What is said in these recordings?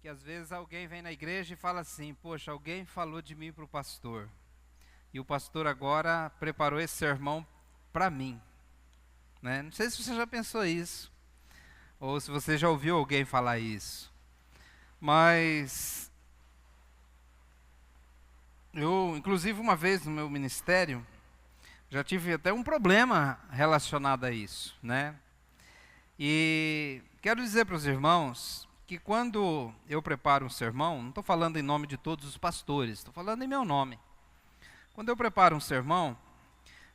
que às vezes alguém vem na igreja e fala assim: poxa, alguém falou de mim para o pastor, e o pastor agora preparou esse sermão para mim, né? Não sei se você já pensou isso, ou se você já ouviu alguém falar isso, mas eu, inclusive uma vez no meu ministério, já tive até um problema relacionado a isso, né? E quero dizer para os irmãos que quando eu preparo um sermão, não estou falando em nome de todos os pastores, estou falando em meu nome. Quando eu preparo um sermão,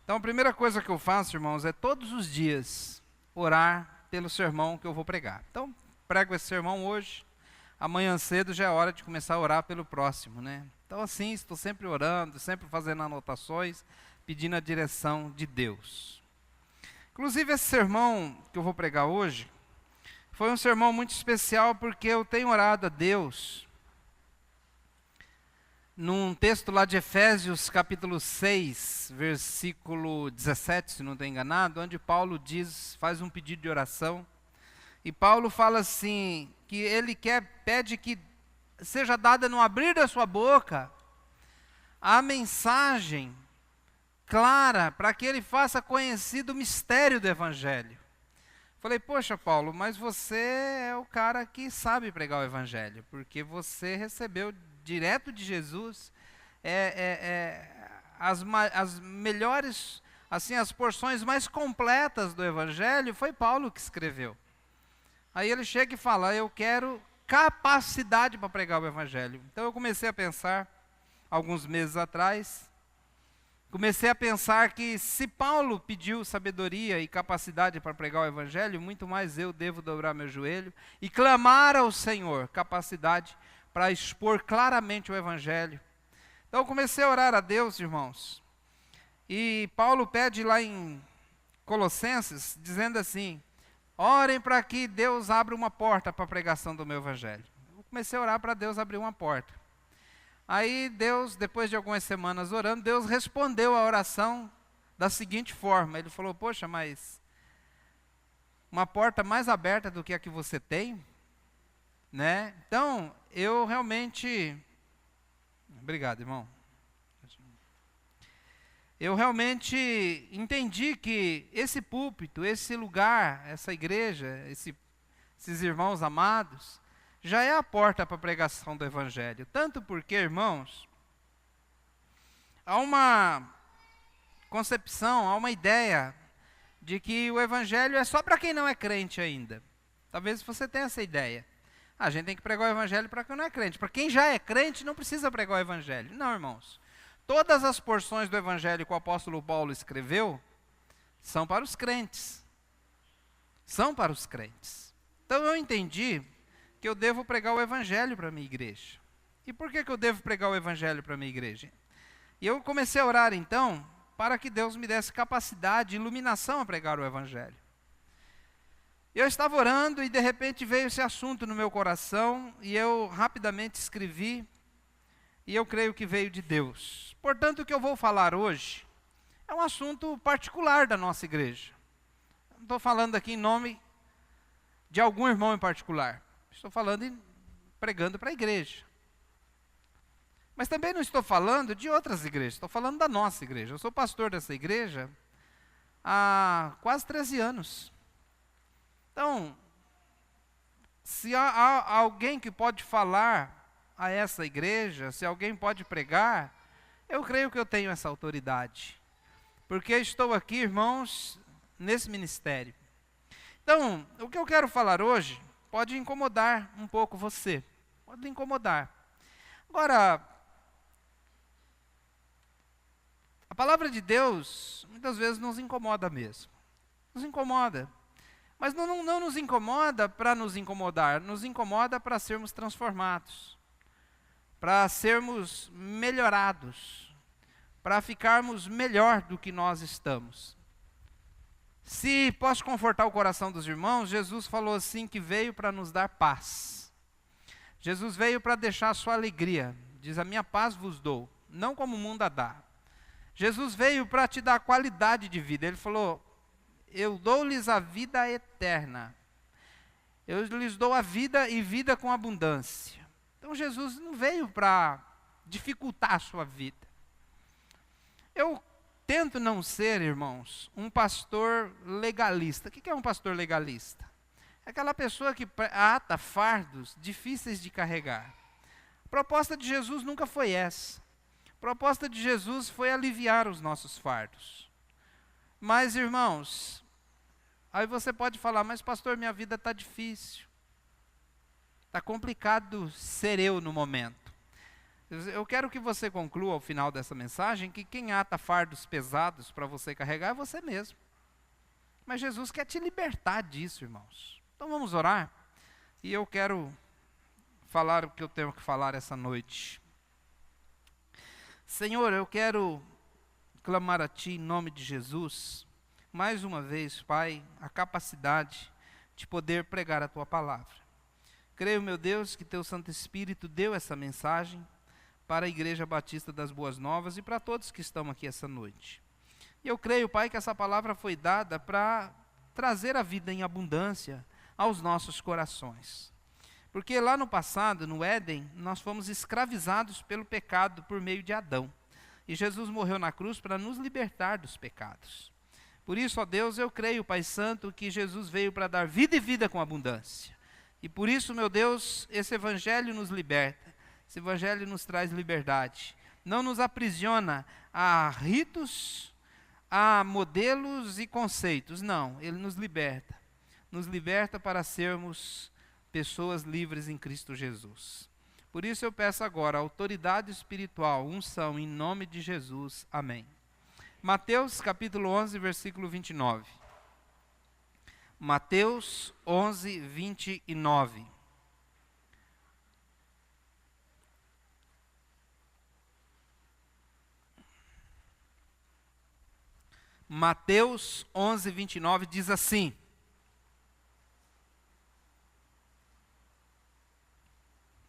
então a primeira coisa que eu faço, irmãos, é todos os dias orar pelo sermão que eu vou pregar. Então, prego esse sermão hoje, amanhã cedo já é hora de começar a orar pelo próximo, né? Então assim, estou sempre orando, sempre fazendo anotações, pedindo a direção de Deus. Inclusive esse sermão que eu vou pregar hoje, foi um sermão muito especial porque eu tenho orado a Deus num texto lá de Efésios capítulo 6, versículo 17, se não estou enganado, onde Paulo diz, faz um pedido de oração, e Paulo fala assim, que ele pede que seja dada no abrir da sua boca a mensagem clara para que ele faça conhecido o mistério do Evangelho. Falei, poxa Paulo, mas você é o cara que sabe pregar o Evangelho, porque você recebeu direto de Jesus as melhores, assim, as porções mais completas do Evangelho, foi Paulo que escreveu. Aí ele chega e fala, eu quero capacidade para pregar o Evangelho. Então eu comecei a pensar, alguns meses atrás, que se Paulo pediu sabedoria e capacidade para pregar o Evangelho, muito mais eu devo dobrar meu joelho e clamar ao Senhor capacidade para expor claramente o Evangelho. Então eu comecei a orar a Deus, irmãos, e Paulo pede lá em Colossenses, dizendo assim, orem para que Deus abra uma porta para a pregação do meu Evangelho. Eu comecei a orar para Deus abrir uma porta. Aí Deus, depois de algumas semanas orando, Deus respondeu a oração da seguinte forma. Ele falou, poxa, mas uma porta mais aberta do que a que você tem, né? Então, eu realmente... Obrigado, irmão. Eu realmente entendi que esse púlpito, esse lugar, essa igreja, esses irmãos amados, já é a porta para a pregação do Evangelho. Tanto porque, irmãos, há uma concepção, há uma ideia de que o Evangelho é só para quem não é crente ainda. Talvez você tenha essa ideia. A gente tem que pregar o Evangelho para quem não é crente. Para quem já é crente, não precisa pregar o Evangelho. Não, irmãos. Todas as porções do Evangelho que o apóstolo Paulo escreveu são para os crentes. São para os crentes. Então eu entendi que eu devo pregar o Evangelho para a minha igreja. E por que eu devo pregar o Evangelho para a minha igreja? E eu comecei a orar então, para que Deus me desse capacidade, iluminação a pregar o Evangelho. Eu estava orando e de repente veio esse assunto no meu coração, e eu rapidamente escrevi, e eu creio que veio de Deus. Portanto, o que eu vou falar hoje é um assunto particular da nossa igreja. Não estou falando aqui em nome de algum irmão em particular. Estou falando e pregando para a igreja. Mas também não estou falando de outras igrejas, estou falando da nossa igreja. Eu sou pastor dessa igreja há quase 13 anos. Então, se há alguém que pode falar a essa igreja, se alguém pode pregar, eu creio que eu tenho essa autoridade. Porque estou aqui, irmãos, nesse ministério. Então, o que eu quero falar hoje pode incomodar um pouco você. Pode incomodar. Agora, a palavra de Deus, muitas vezes nos incomoda mesmo. Nos incomoda. Mas não nos incomoda para nos incomodar. Nos incomoda para sermos transformados. Para sermos melhorados. Para ficarmos melhor do que nós estamos. Se posso confortar o coração dos irmãos, Jesus falou assim que veio para nos dar paz. Jesus veio para deixar a sua alegria. Diz, a minha paz vos dou, não como o mundo a dá. Jesus veio para te dar qualidade de vida. Ele falou, eu dou-lhes a vida eterna. Eu lhes dou a vida e vida com abundância. Então Jesus não veio para dificultar a sua vida. Eu tento não ser, irmãos, um pastor legalista. O que é um pastor legalista? É aquela pessoa que ata fardos difíceis de carregar. A proposta de Jesus nunca foi essa. A proposta de Jesus foi aliviar os nossos fardos. Mas, irmãos, aí você pode falar, mas pastor, minha vida está difícil. Está complicado ser eu no momento. Eu quero que você conclua ao final dessa mensagem que quem ata fardos pesados para você carregar é você mesmo. Mas Jesus quer te libertar disso, irmãos. Então vamos orar. E eu quero falar o que eu tenho que falar essa noite. Senhor, eu quero clamar a Ti em nome de Jesus, mais uma vez, Pai, a capacidade de poder pregar a Tua palavra. Creio, meu Deus, que Teu Santo Espírito deu essa mensagem para a Igreja Batista das Boas Novas e para todos que estão aqui essa noite. E eu creio, Pai, que essa palavra foi dada para trazer a vida em abundância aos nossos corações. Porque lá no passado, no Éden, nós fomos escravizados pelo pecado por meio de Adão. E Jesus morreu na cruz para nos libertar dos pecados. Por isso, ó Deus, eu creio, Pai Santo, que Jesus veio para dar vida e vida com abundância. E por isso, meu Deus, esse Evangelho nos liberta. Esse Evangelho nos traz liberdade. Não nos aprisiona a ritos, a modelos e conceitos. Não, ele nos liberta. Nos liberta para sermos pessoas livres em Cristo Jesus. Por isso eu peço agora autoridade espiritual, unção em nome de Jesus. Amém. Mateus capítulo 11, versículo 29. Mateus 11, 29. Mateus 11, 29 diz assim: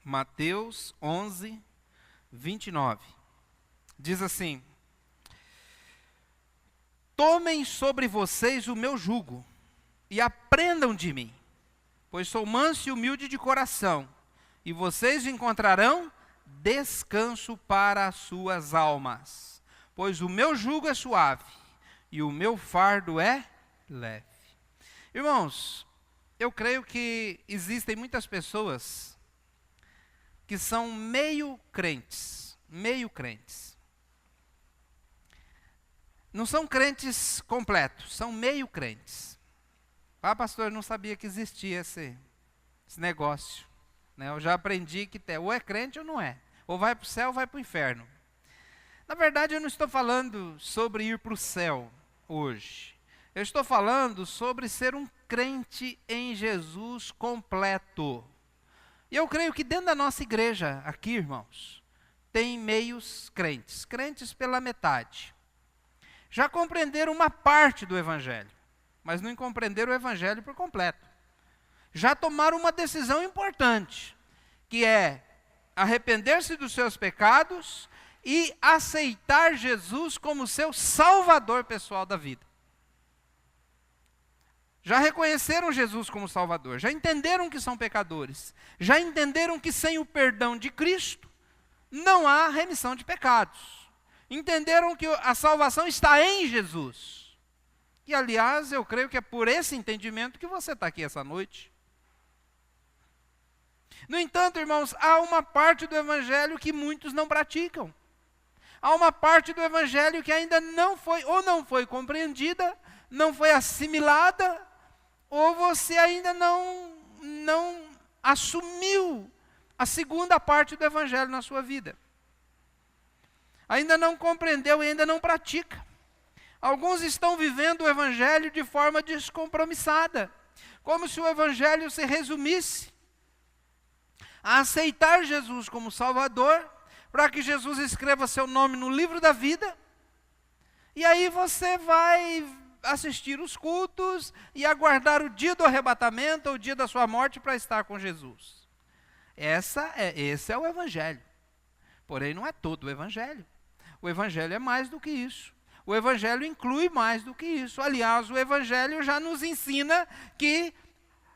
Mateus 11, 29. Diz assim: tomem sobre vocês o meu jugo e aprendam de mim, pois sou manso e humilde de coração, e vocês encontrarão descanso para as suas almas, pois o meu jugo é suave e o meu fardo é leve. Irmãos, eu creio que existem muitas pessoas que são meio crentes. Não são crentes completos, são meio crentes. Ah, pastor, eu não sabia que existia esse negócio. Né? Eu já aprendi que ou é crente ou não é. Ou vai para o céu ou vai para o inferno. Na verdade, eu não estou falando sobre ir para o céu hoje. Eu estou falando sobre ser um crente em Jesus completo. E eu creio que dentro da nossa igreja, aqui, irmãos, tem meios crentes. Crentes pela metade. Já compreenderam uma parte do Evangelho, mas não compreenderam o Evangelho por completo. Já tomaram uma decisão importante, que é arrepender-se dos seus pecados e aceitar Jesus como seu salvador pessoal da vida. Já reconheceram Jesus como Salvador, já entenderam que são pecadores, já entenderam que sem o perdão de Cristo não há remissão de pecados. Entenderam que a salvação está em Jesus. E aliás, eu creio que é por esse entendimento que você está aqui essa noite. No entanto, irmãos, há uma parte do Evangelho que muitos não praticam. Há uma parte do Evangelho que ainda não foi compreendida, não foi assimilada, ou você ainda não assumiu a segunda parte do Evangelho na sua vida. Ainda não compreendeu e ainda não pratica. Alguns estão vivendo o Evangelho de forma descompromissada, como se o Evangelho se resumisse a aceitar Jesus como Salvador, para que Jesus escreva seu nome no livro da vida, e aí você vai assistir os cultos e aguardar o dia do arrebatamento ou o dia da sua morte para estar com Jesus. Esse é o Evangelho. Porém, não é todo o Evangelho. O Evangelho é mais do que isso. O Evangelho inclui mais do que isso. Aliás, o Evangelho já nos ensina que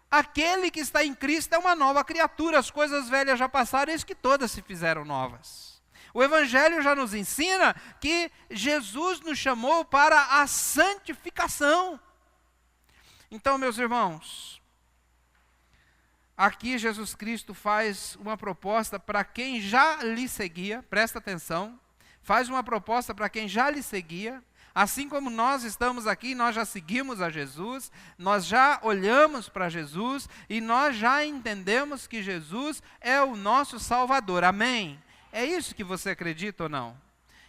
Aquele que está em Cristo é uma nova criatura, as coisas velhas já passaram, eis que todas se fizeram novas. O Evangelho já nos ensina que Jesus nos chamou para a santificação. Então, meus irmãos, aqui Jesus Cristo faz uma proposta para quem já lhe seguia, presta atenção, faz uma proposta para quem já lhe seguia, assim como nós estamos aqui, nós já seguimos a Jesus, nós já olhamos para Jesus e nós já entendemos que Jesus é o nosso Salvador, amém? É isso que você acredita ou não?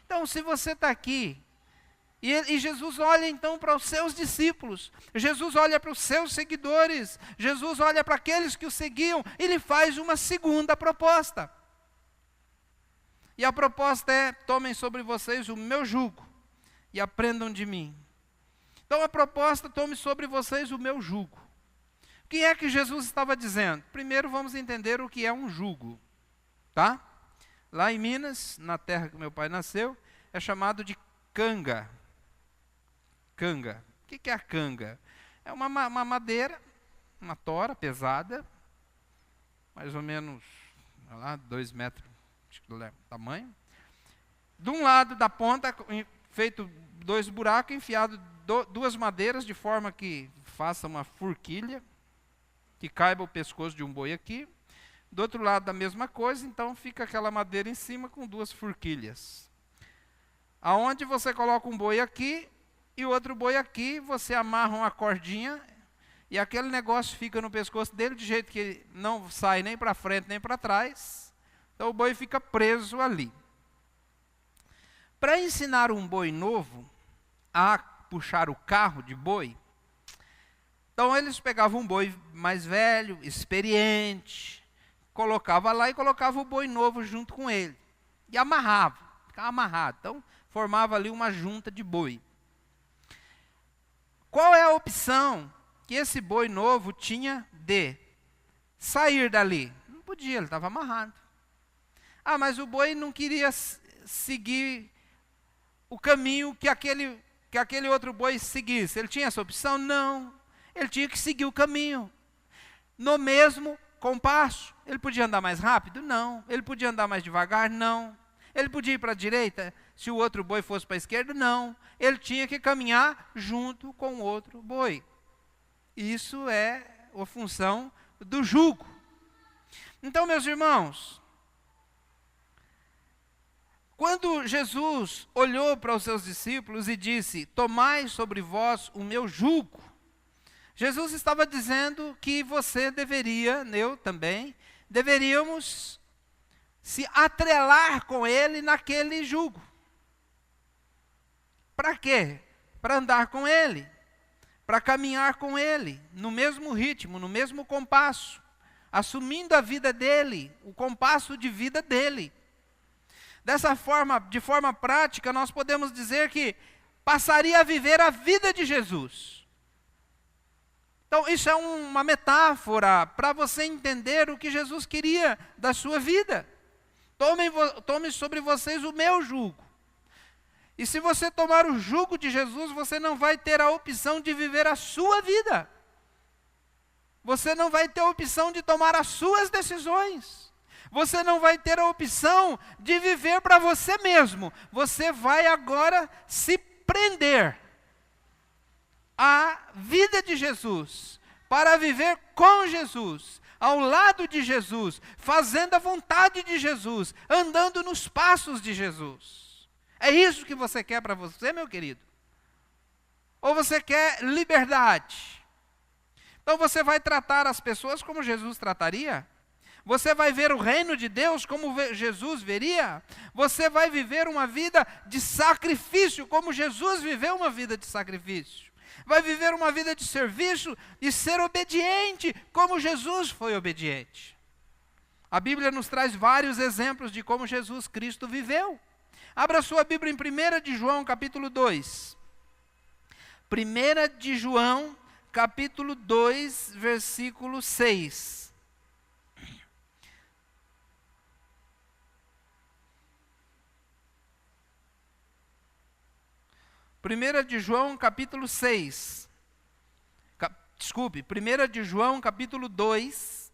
Então, se você está aqui, e Jesus olha então para os seus discípulos, Jesus olha para os seus seguidores, Jesus olha para aqueles que o seguiam, e lhe faz uma segunda proposta. E a proposta é: tomem sobre vocês o meu jugo e aprendam de mim. Então a proposta: tome sobre vocês o meu jugo. O que é que Jesus estava dizendo? Primeiro vamos entender o que é um jugo, tá? Lá em Minas, na terra que meu pai nasceu, é chamado de canga. Canga. O que é a canga? É uma madeira, uma tora pesada, mais ou menos, olha lá, 2 metros de tamanho. De um lado da ponta, feito 2 buracos, enfiado 2 madeiras, de forma que faça uma forquilha, que caiba o pescoço de um boi aqui. Do outro lado da mesma coisa, então fica aquela madeira em cima com 2 forquilhas. Aonde você coloca um boi aqui e outro boi aqui, você amarra uma cordinha e aquele negócio fica no pescoço dele de jeito que não sai nem para frente nem para trás. Então o boi fica preso ali. Para ensinar um boi novo a puxar o carro de boi, então eles pegavam um boi mais velho, experiente, colocava lá e colocava o boi novo junto com ele. E amarrava, ficava amarrado. Então formava ali uma junta de boi. Qual é a opção que esse boi novo tinha de sair dali? Não podia, ele estava amarrado. Ah, mas o boi não queria seguir o caminho que aquele outro boi seguisse. Ele tinha essa opção? Não. Ele tinha que seguir o caminho. No mesmo compasso. Ele podia andar mais rápido? Não. Ele podia andar mais devagar? Não. Ele podia ir para a direita se o outro boi fosse para a esquerda? Não. Ele tinha que caminhar junto com o outro boi. Isso é a função do jugo. Então, meus irmãos, quando Jesus olhou para os seus discípulos e disse: tomai sobre vós o meu jugo, Jesus estava dizendo que você deveria, eu também, deveríamos se atrelar com ele naquele jugo. Para quê? Para andar com ele, para caminhar com ele, no mesmo ritmo, no mesmo compasso, assumindo a vida dele, o compasso de vida dele. Dessa forma, de forma prática, nós podemos dizer que passaria a viver a vida de Jesus. Então, isso é uma metáfora para você entender o que Jesus queria da sua vida. Tome sobre vocês o meu jugo. E se você tomar o jugo de Jesus, você não vai ter a opção de viver a sua vida. Você não vai ter a opção de tomar as suas decisões. Você não vai ter a opção de viver para você mesmo. Você vai agora se prender à vida de Jesus, para viver com Jesus, ao lado de Jesus, fazendo a vontade de Jesus, andando nos passos de Jesus. É isso que você quer para você, meu querido? Ou você quer liberdade? Então você vai tratar as pessoas como Jesus trataria? Você vai ver o reino de Deus como Jesus veria? Você vai viver uma vida de sacrifício, como Jesus viveu uma vida de sacrifício? Vai viver uma vida de serviço e ser obediente, como Jesus foi obediente. A Bíblia nos traz vários exemplos de como Jesus Cristo viveu. Abra sua Bíblia em 1 de João, capítulo 2. 1 de João, capítulo 2, versículo 6. Primeira de João, capítulo 6. Desculpe, 1 de João, capítulo 2,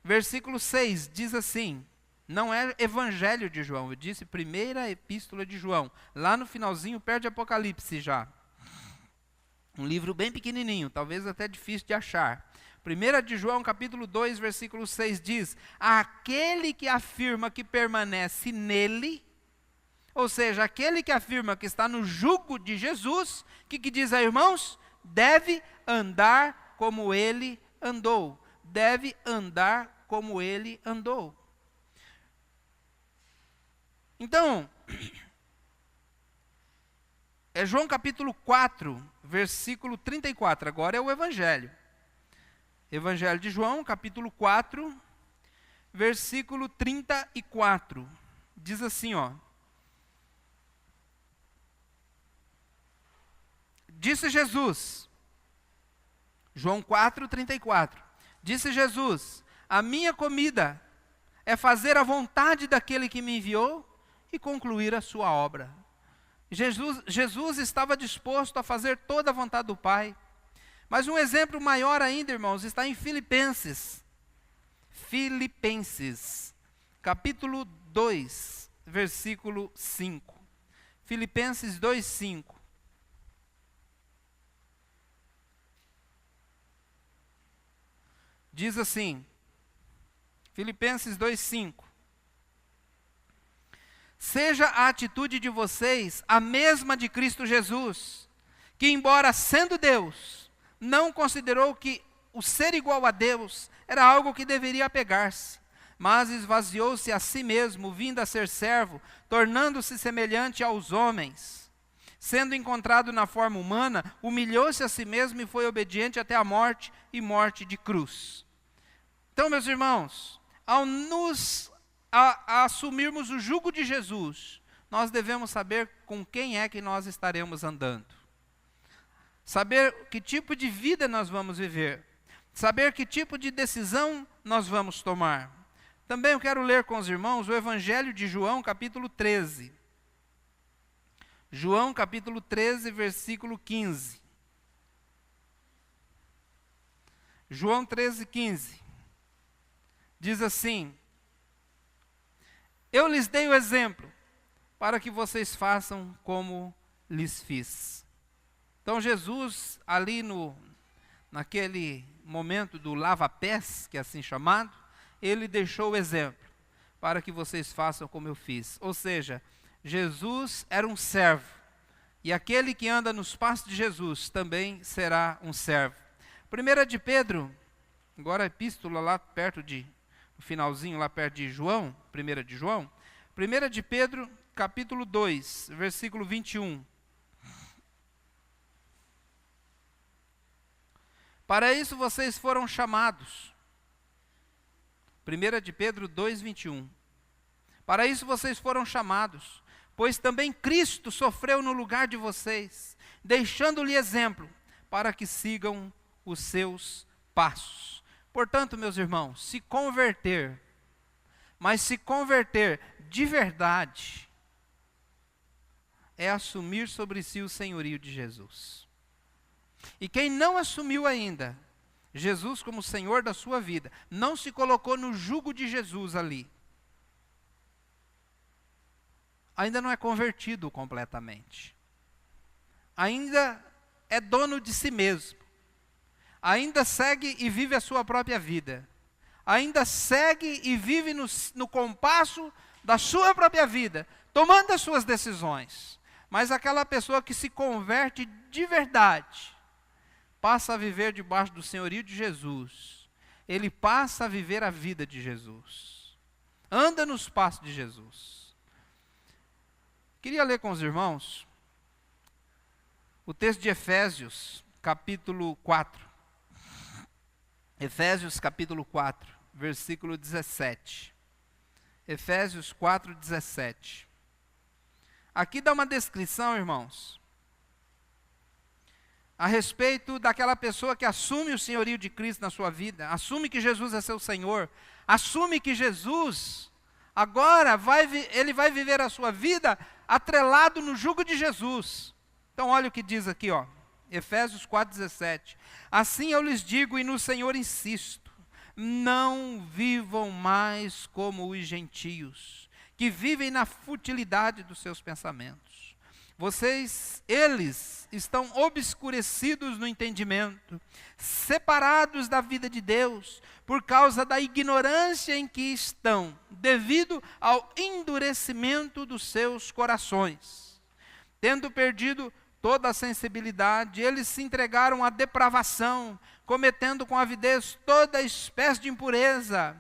versículo 6, diz assim, não é Evangelho de João, eu disse primeira epístola de João, lá no finalzinho, perto de Apocalipse já. Um livro bem pequenininho, talvez até difícil de achar. 1 de João, capítulo 2, versículo 6 diz, aquele que afirma que permanece nele, ou seja, aquele que afirma que está no jugo de Jesus, o que diz aí, irmãos? Deve andar como ele andou. Deve andar como ele andou. Então, é João capítulo 4, versículo 34. Agora é o Evangelho. Evangelho de João, capítulo 4, versículo 34. Diz assim, ó. Disse Jesus, João 4, 34. Disse Jesus, a minha comida é fazer a vontade daquele que me enviou e concluir a sua obra. Jesus estava disposto a fazer toda a vontade do Pai. Mas um exemplo maior ainda, irmãos, está em Filipenses. Filipenses, capítulo 2, versículo 5. Filipenses 2, 5. Diz assim, Filipenses 2, 5. Seja a atitude de vocês a mesma de Cristo Jesus, que embora sendo Deus, não considerou que o ser igual a Deus era algo que deveria apegar-se, mas esvaziou-se a si mesmo, vindo a ser servo, tornando-se semelhante aos homens. Sendo encontrado na forma humana, humilhou-se a si mesmo e foi obediente até a morte e morte de cruz. Então, meus irmãos, ao assumirmos o jugo de Jesus, nós devemos saber com quem é que nós estaremos andando. Saber que tipo de vida nós vamos viver. Saber que tipo de decisão nós vamos tomar. Também eu quero ler com os irmãos o Evangelho de João, capítulo 13. João, capítulo 13, versículo 15. João 13, 15. Diz assim, eu lhes dei o exemplo, para que vocês façam como lhes fiz. Então Jesus, ali naquele momento do lava-pés, que é assim chamado, ele deixou o exemplo, para que vocês façam como eu fiz. Ou seja, Jesus era um servo, e aquele que anda nos passos de Jesus também será um servo. 1 de Pedro, agora a epístola lá perto no finalzinho lá perto de João, 1 de João, 1 de Pedro, capítulo 2, versículo 21. Para isso vocês foram chamados. 1 de Pedro 2, 21. Para isso vocês foram chamados, pois também Cristo sofreu no lugar de vocês, deixando-lhe exemplo, para que sigam os seus passos. Portanto, meus irmãos, se converter, mas se converter de verdade, é assumir sobre si o senhorio de Jesus. E quem não assumiu ainda Jesus como Senhor da sua vida, não se colocou no jugo de Jesus ali, ainda não é convertido completamente. Ainda é dono de si mesmo. Ainda segue e vive a sua própria vida. Ainda segue e vive no compasso da sua própria vida, tomando as suas decisões. Mas aquela pessoa que se converte de verdade, passa a viver debaixo do senhorio de Jesus. Ele passa a viver a vida de Jesus. Anda nos passos de Jesus. Queria ler com os irmãos o texto de Efésios, capítulo 4. Efésios, capítulo 4, versículo 17. Efésios 4, 17. Aqui dá uma descrição, irmãos, a respeito daquela pessoa que assume o senhorio de Cristo na sua vida, assume que Jesus é seu Senhor, assume que Jesus, agora, ele vai viver a sua vida atrelado no jugo de Jesus. Então olha o que diz aqui, ó. Efésios 4,17. Assim eu lhes digo e no Senhor insisto, não vivam mais como os gentios, que vivem na futilidade dos seus pensamentos. Eles estão obscurecidos no entendimento, separados da vida de Deus, por causa da ignorância em que estão, devido ao endurecimento dos seus corações. Tendo perdido toda a sensibilidade, eles se entregaram à depravação, cometendo com avidez toda espécie de impureza.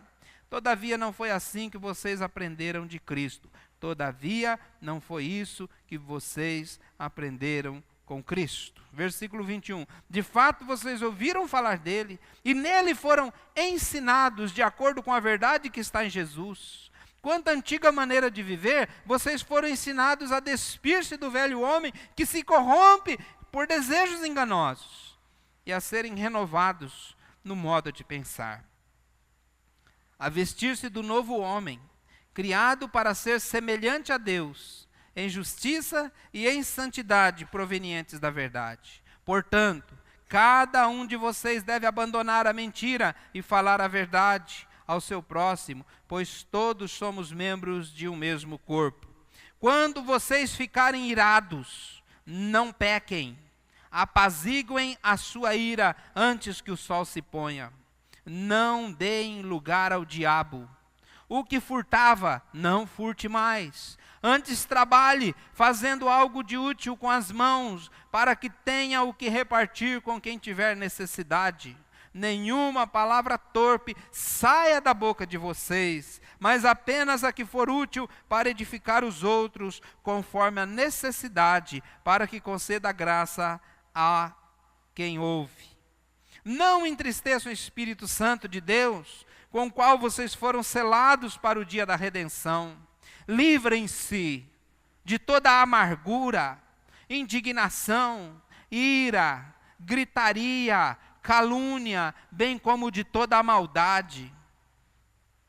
Todavia não foi assim que vocês aprenderam de Cristo. Todavia não foi isso que vocês aprenderam com Cristo. Versículo 21. De fato vocês ouviram falar dele, e nele foram ensinados de acordo com a verdade que está em Jesus. Quanto à antiga maneira de viver, vocês foram ensinados a despir-se do velho homem que se corrompe por desejos enganosos e a serem renovados no modo de pensar. A vestir-se do novo homem, criado para ser semelhante a Deus, em justiça e em santidade provenientes da verdade. Portanto, cada um de vocês deve abandonar a mentira e falar a verdade ao seu próximo, pois todos somos membros de um mesmo corpo. Quando vocês ficarem irados, não pequem, apaziguem a sua ira antes que o sol se ponha. Não deem lugar ao diabo. O que furtava, não furte mais. Antes trabalhe, fazendo algo de útil com as mãos, para que tenha o que repartir com quem tiver necessidade. Nenhuma palavra torpe saia da boca de vocês, mas apenas a que for útil para edificar os outros, conforme a necessidade, para que conceda graça a quem ouve. Não entristeçam o Espírito Santo de Deus, com o qual vocês foram selados para o dia da redenção. Livrem-se de toda a amargura, indignação, ira, gritaria, calúnia, bem como de toda a maldade.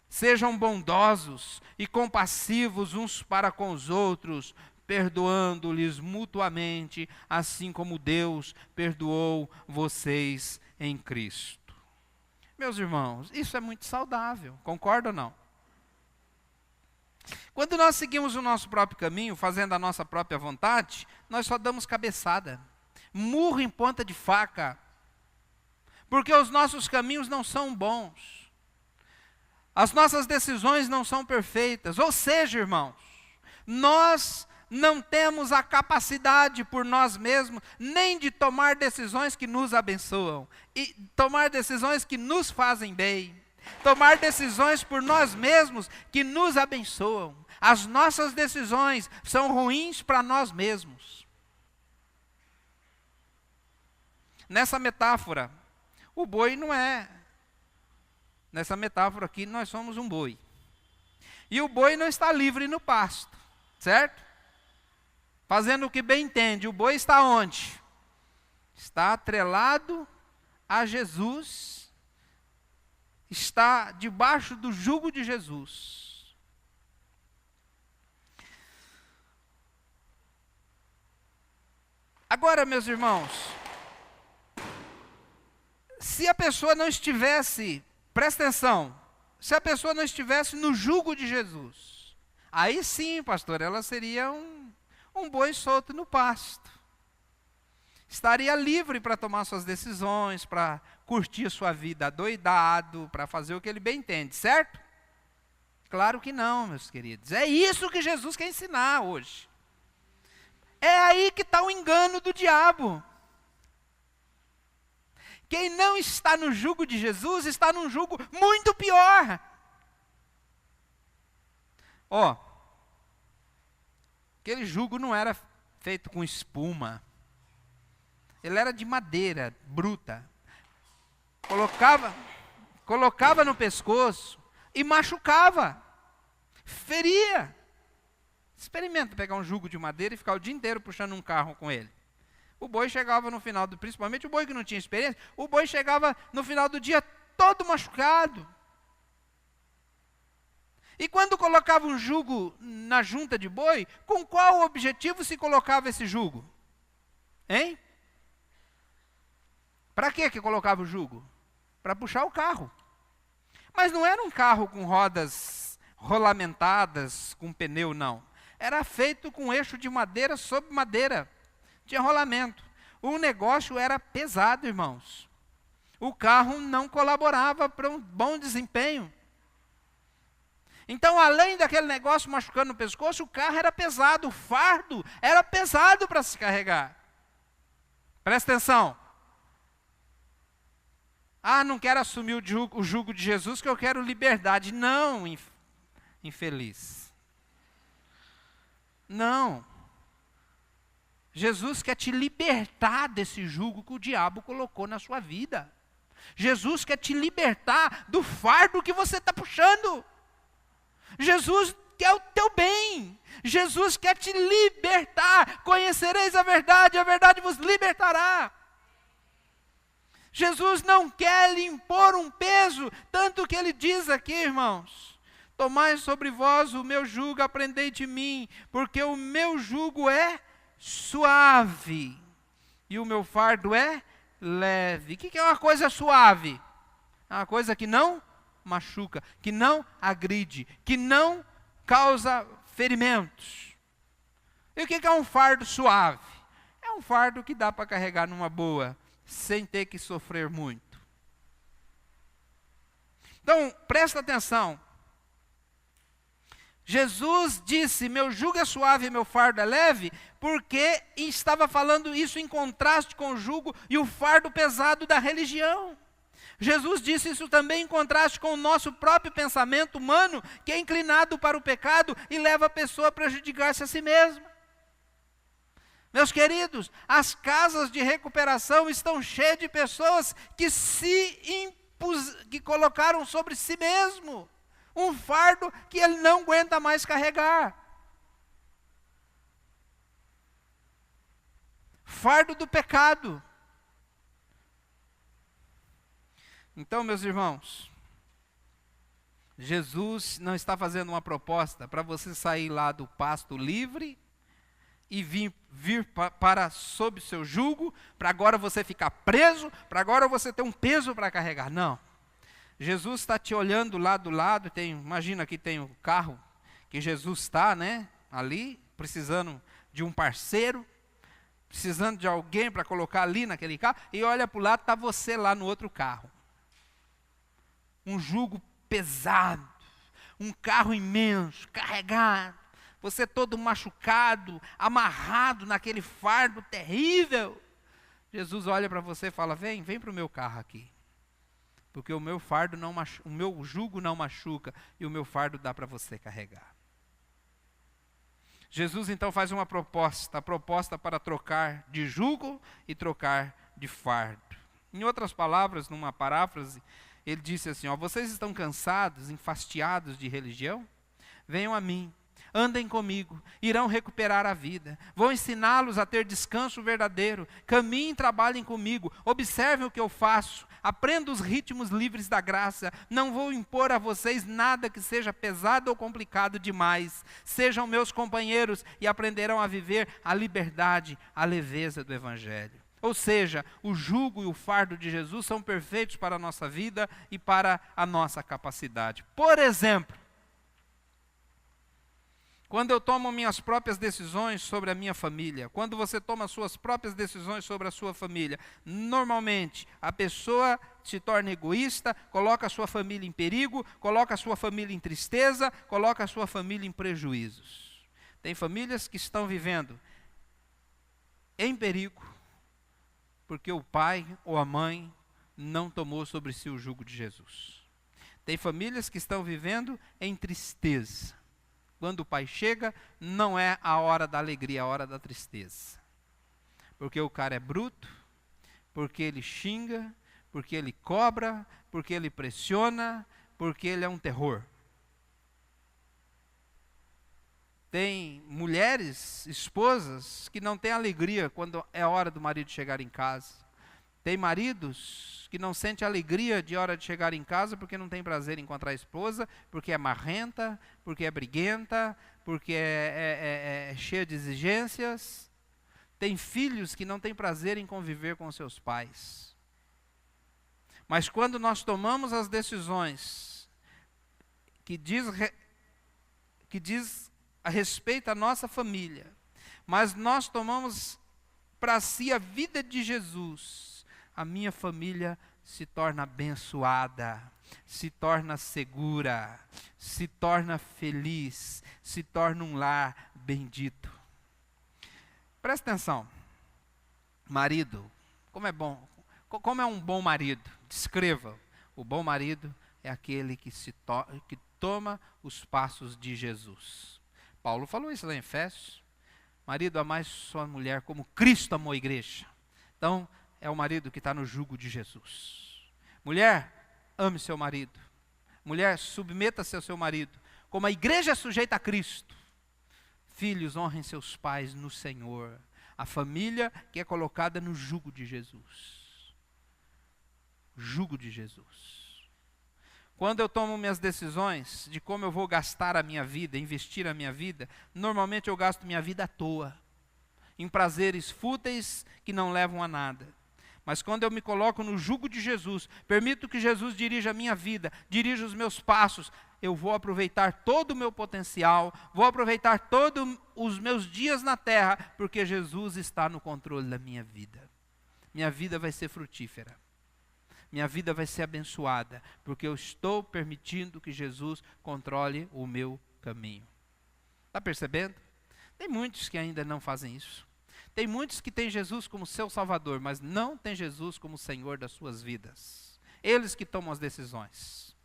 Sejam bondosos e compassivos uns para com os outros, perdoando-lhes mutuamente, assim como Deus perdoou vocês em Cristo. Meus irmãos, isso é muito saudável, concorda ou não? Quando nós seguimos o nosso próprio caminho, fazendo a nossa própria vontade, nós só damos cabeçada, murro em ponta de faca, porque os nossos caminhos não são bons, as nossas decisões não são perfeitas. Ou seja, irmãos, nós não temos a capacidade por nós mesmos, nem de tomar decisões que nos abençoam, e tomar decisões que nos fazem bem, tomar decisões por nós mesmos que nos abençoam. As nossas decisões são ruins para nós mesmos. Nessa metáfora, o boi não é. Nessa metáfora aqui, nós somos um boi. E o boi não está livre no pasto, certo? Fazendo o que bem entende. O boi está onde? Está atrelado a Jesus, está debaixo do jugo de Jesus. Agora, meus irmãos, se a pessoa não estivesse, presta atenção, se a pessoa não estivesse no jugo de Jesus, aí sim, pastor, ela seria um boi solto no pasto. Estaria livre para tomar suas decisões, para curtir sua vida adoidado, para fazer o que ele bem entende, certo? Claro que não, meus queridos. É isso que Jesus quer ensinar hoje. É aí que está o engano do diabo. Quem não está no jugo de Jesus está num jugo muito pior. Aquele jugo não era feito com espuma. Ele era de madeira bruta. Colocava no pescoço e machucava, feria. Experimenta pegar um jugo de madeira e ficar o dia inteiro puxando um carro com ele. O boi chegava no final principalmente o boi que não tinha experiência, o boi chegava no final do dia todo machucado. E quando colocava um jugo na junta de boi, com qual objetivo se colocava esse jugo? Hein? Para que colocava o jugo? Para puxar o carro. Mas não era um carro com rodas rolamentadas, com pneu, não. Era feito com eixo de madeira sobre madeira. Tinha rolamento. O negócio era pesado, irmãos. O carro não colaborava para um bom desempenho. Então, além daquele negócio machucando o pescoço, o carro era pesado, o fardo era pesado para se carregar. Presta atenção. Ah, não quero assumir o jugo de Jesus, que eu quero liberdade. Não, infeliz. Não. Jesus quer te libertar desse jugo que o diabo colocou na sua vida. Jesus quer te libertar do fardo que você está puxando. Jesus quer o teu bem. Jesus quer te libertar. Conhecereis a verdade vos libertará. Jesus não quer lhe impor um peso, tanto que ele diz aqui, irmãos: tomai sobre vós o meu jugo, aprendei de mim, porque o meu jugo é suave e o meu fardo é leve. O que é uma coisa suave? É uma coisa que não machuca, que não agride, que não causa ferimentos. E o que é um fardo suave? É um fardo que dá para carregar numa boa, sem ter que sofrer muito. Então, presta atenção. Jesus disse, meu jugo é suave e meu fardo é leve, porque estava falando isso em contraste com o jugo e o fardo pesado da religião. Jesus disse isso também em contraste com o nosso próprio pensamento humano, que é inclinado para o pecado e leva a pessoa a prejudicar-se a si mesma. Meus queridos, as casas de recuperação estão cheias de pessoas que que colocaram sobre si mesmo um fardo que ele não aguenta mais carregar. Fardo do pecado. Então, meus irmãos, Jesus não está fazendo uma proposta para você sair lá do pasto livre e vir para sob seu jugo, para agora você ficar preso, para agora você ter um peso para carregar. Não. Jesus está te olhando lá do lado, imagina que tem o carro, que Jesus está, ali, precisando de um parceiro, precisando de alguém para colocar ali naquele carro, e olha para o lado, está você lá no outro carro. Um jugo pesado, um carro imenso, carregado, você todo machucado, amarrado naquele fardo terrível. Jesus olha para você e fala, vem para o meu carro aqui. Porque o meu fardo o meu jugo não machuca e o meu fardo dá para você carregar. Jesus então faz uma proposta, a proposta para trocar de jugo e trocar de fardo. Em outras palavras, numa paráfrase, ele disse assim, vocês estão cansados, enfastiados de religião? Venham a mim. Andem comigo, irão recuperar a vida. Vou ensiná-los a ter descanso verdadeiro. Caminhem e trabalhem comigo. Observem o que eu faço. Aprendam os ritmos livres da graça. Não vou impor a vocês nada que seja pesado ou complicado demais. Sejam meus companheiros e aprenderão a viver a liberdade, a leveza do Evangelho. Ou seja, o jugo e o fardo de Jesus são perfeitos para a nossa vida e para a nossa capacidade. Por exemplo, quando eu tomo minhas próprias decisões sobre a minha família, quando você toma suas próprias decisões sobre a sua família, normalmente a pessoa se torna egoísta, coloca a sua família em perigo, coloca a sua família em tristeza, coloca a sua família em prejuízos. Tem famílias que estão vivendo em perigo, porque o pai ou a mãe não tomou sobre si o jugo de Jesus. Tem famílias que estão vivendo em tristeza. Quando o pai chega, não é a hora da alegria, é a hora da tristeza. Porque o cara é bruto, porque ele xinga, porque ele cobra, porque ele pressiona, porque ele é um terror. Tem mulheres, esposas, que não têm alegria quando é hora do marido chegar em casa. Tem maridos que não sentem alegria de hora de chegar em casa porque não tem prazer em encontrar a esposa, porque é marrenta, porque é briguenta, porque é cheia de exigências. Tem filhos que não têm prazer em conviver com seus pais. Mas quando nós tomamos as decisões que diz a respeito à nossa família, mas nós tomamos para si a vida de Jesus, a minha família se torna abençoada, se torna segura, se torna feliz, se torna um lar bendito. Presta atenção, marido, como é um bom marido? Descreva. O bom marido é aquele que toma os passos de Jesus. Paulo falou isso lá em Efésios. Marido, amai sua mulher como Cristo amou a igreja. Então, é o marido que está no jugo de Jesus. Mulher, ame seu marido. Mulher, submeta-se ao seu marido. Como a igreja é sujeita a Cristo. Filhos, honrem seus pais no Senhor. A família que é colocada no jugo de Jesus. Jugo de Jesus. Quando eu tomo minhas decisões de como eu vou gastar a minha vida, investir a minha vida, normalmente eu gasto minha vida à toa, em prazeres fúteis que não levam a nada. Mas quando eu me coloco no jugo de Jesus, permito que Jesus dirija a minha vida, dirija os meus passos, eu vou aproveitar todo o meu potencial, vou aproveitar todos os meus dias na terra, porque Jesus está no controle da minha vida. Minha vida vai ser frutífera. Minha vida vai ser abençoada, porque eu estou permitindo que Jesus controle o meu caminho. Está percebendo? Tem muitos que ainda não fazem isso. Tem muitos que têm Jesus como seu Salvador, mas não têm Jesus como Senhor das suas vidas. Eles que tomam as decisões.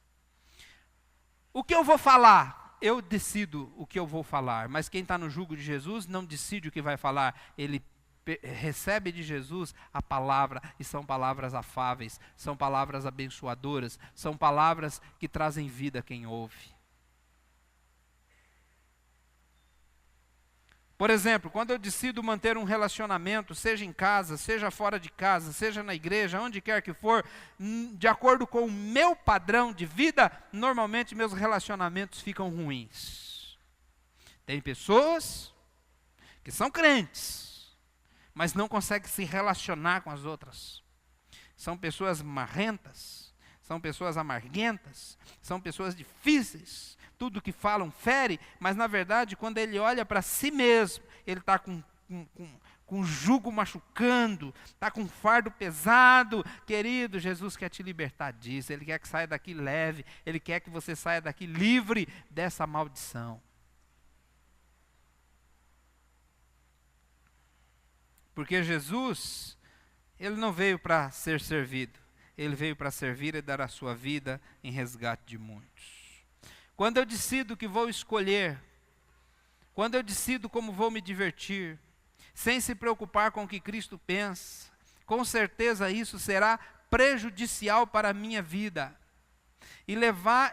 O que eu vou falar? Eu decido o que eu vou falar, mas quem está no jugo de Jesus não decide o que vai falar, ele recebe de Jesus a palavra, e são palavras afáveis, são palavras abençoadoras, são palavras que trazem vida a quem ouve. Por exemplo, quando eu decido manter um relacionamento, seja em casa, seja fora de casa, seja na igreja, onde quer que for, de acordo com o meu padrão de vida, normalmente meus relacionamentos ficam ruins. Tem pessoas que são crentes, mas não consegue se relacionar com as outras. São pessoas marrentas, são pessoas amarguentas, são pessoas difíceis. Tudo que falam fere, mas na verdade, quando ele olha para si mesmo, ele está com o jugo machucando, está com um fardo pesado. Querido, Jesus quer te libertar disso, Ele quer que saia daqui leve, Ele quer que você saia daqui livre dessa maldição. Porque Jesus, Ele não veio para ser servido, Ele veio para servir e dar a sua vida em resgate de muitos. Quando eu decido que vou escolher, quando eu decido como vou me divertir, sem se preocupar com o que Cristo pensa, com certeza isso será prejudicial para a minha vida. E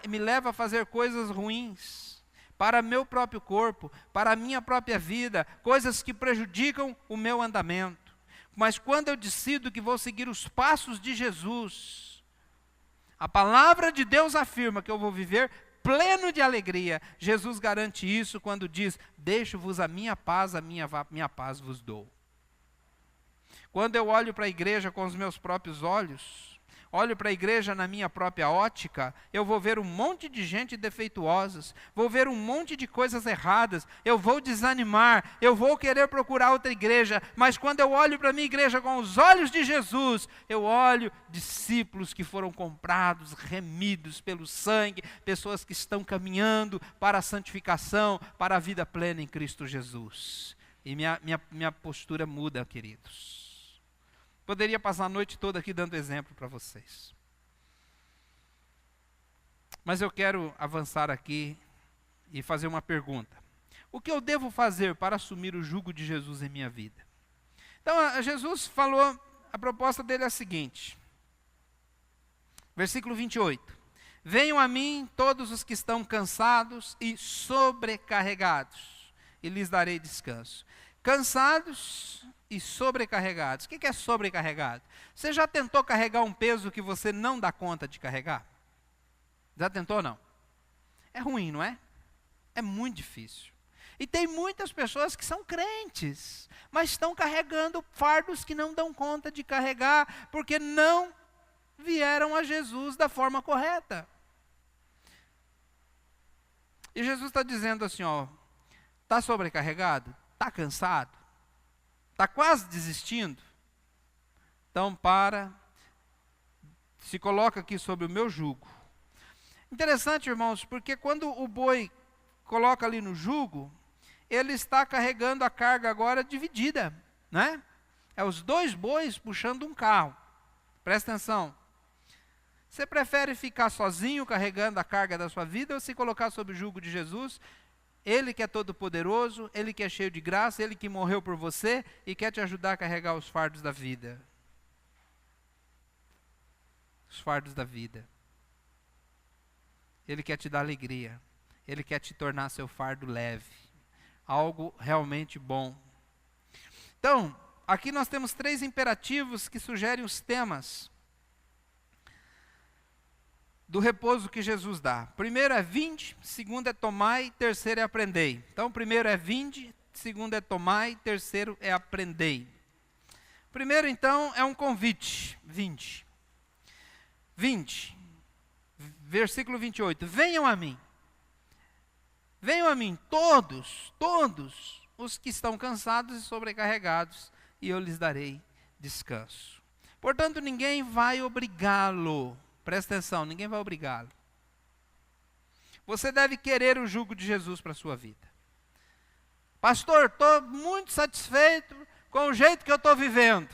me leva a fazer coisas ruins, para meu próprio corpo, para a minha própria vida, coisas que prejudicam o meu andamento. Mas quando eu decido que vou seguir os passos de Jesus, a palavra de Deus afirma que eu vou viver pleno de alegria. Jesus garante isso quando diz: deixo-vos a minha paz vos dou. Quando eu olho para a igreja com os meus próprios olhos, olho para a igreja na minha própria ótica, eu vou ver um monte de gente defeituosa, vou ver um monte de coisas erradas, eu vou desanimar, eu vou querer procurar outra igreja, mas quando eu olho para a minha igreja com os olhos de Jesus, eu olho discípulos que foram comprados, remidos pelo sangue, pessoas que estão caminhando para a santificação, para a vida plena em Cristo Jesus. E minha postura muda, queridos. Poderia passar a noite toda aqui dando exemplo para vocês. Mas eu quero avançar aqui e fazer uma pergunta. O que eu devo fazer para assumir o jugo de Jesus em minha vida? Então, Jesus falou, a proposta dele é a seguinte. Versículo 28. Venham a mim todos os que estão cansados e sobrecarregados, e lhes darei descanso. Cansados e sobrecarregados. O que é sobrecarregado? Você já tentou carregar um peso que você não dá conta de carregar? Já tentou ou não? É ruim, não é? É muito difícil. E tem muitas pessoas que são crentes, mas estão carregando fardos que não dão conta de carregar, porque não vieram a Jesus da forma correta. E Jesus está dizendo assim, ó, está sobrecarregado? Está cansado? Está quase desistindo? Então se coloca aqui sob o meu jugo. Interessante, irmãos, porque quando o boi coloca ali no jugo, ele está carregando a carga agora dividida, né? É os dois bois puxando um carro. Presta atenção. Você prefere ficar sozinho carregando a carga da sua vida ou se colocar sob o jugo de Jesus? Ele que é todo poderoso, Ele que é cheio de graça, Ele que morreu por você e quer te ajudar a carregar os fardos da vida. Os fardos da vida. Ele quer te dar alegria. Ele quer te tornar seu fardo leve. Algo realmente bom. Então, aqui nós temos 3 imperativos que sugerem os temas do repouso que Jesus dá. Primeiro é vinde, segundo é tomai, terceiro é aprendei. Então, primeiro é vinde, segundo é tomai, terceiro é aprendei. Primeiro, então, é um convite. Vinde. Vinde. Versículo 28. Venham a mim. Venham a mim todos os que estão cansados e sobrecarregados, e eu lhes darei descanso. Portanto, ninguém vai obrigá-lo. Presta atenção, ninguém vai obrigá-lo. Você deve querer o jugo de Jesus para a sua vida. Pastor, estou muito satisfeito com o jeito que eu estou vivendo.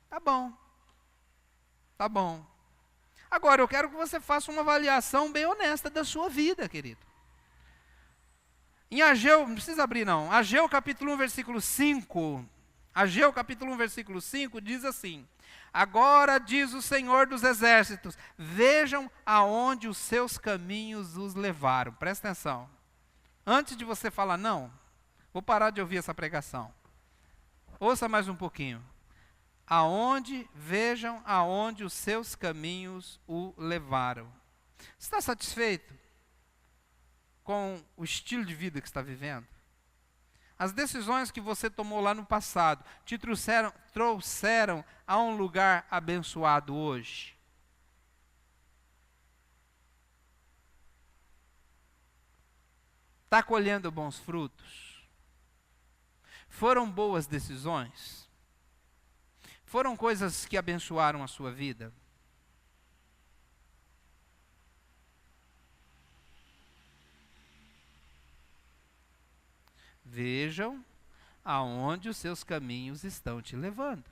Tá bom. Tá bom. Agora, eu quero que você faça uma avaliação bem honesta da sua vida, querido. Em Ageu, não precisa abrir não, Ageu capítulo 1, versículo 5. Ageu capítulo 1, versículo 5 diz assim: agora diz o Senhor dos Exércitos, vejam aonde os seus caminhos os levaram. Presta atenção. Antes de você falar, não, vou parar de ouvir essa pregação. Ouça mais um pouquinho. Vejam aonde os seus caminhos o levaram. Você está satisfeito com o estilo de vida que está vivendo? As decisões que você tomou lá no passado te trouxeram a um lugar abençoado hoje? Está colhendo bons frutos? Foram boas decisões? Foram coisas que abençoaram a sua vida? Vejam aonde os seus caminhos estão te levando.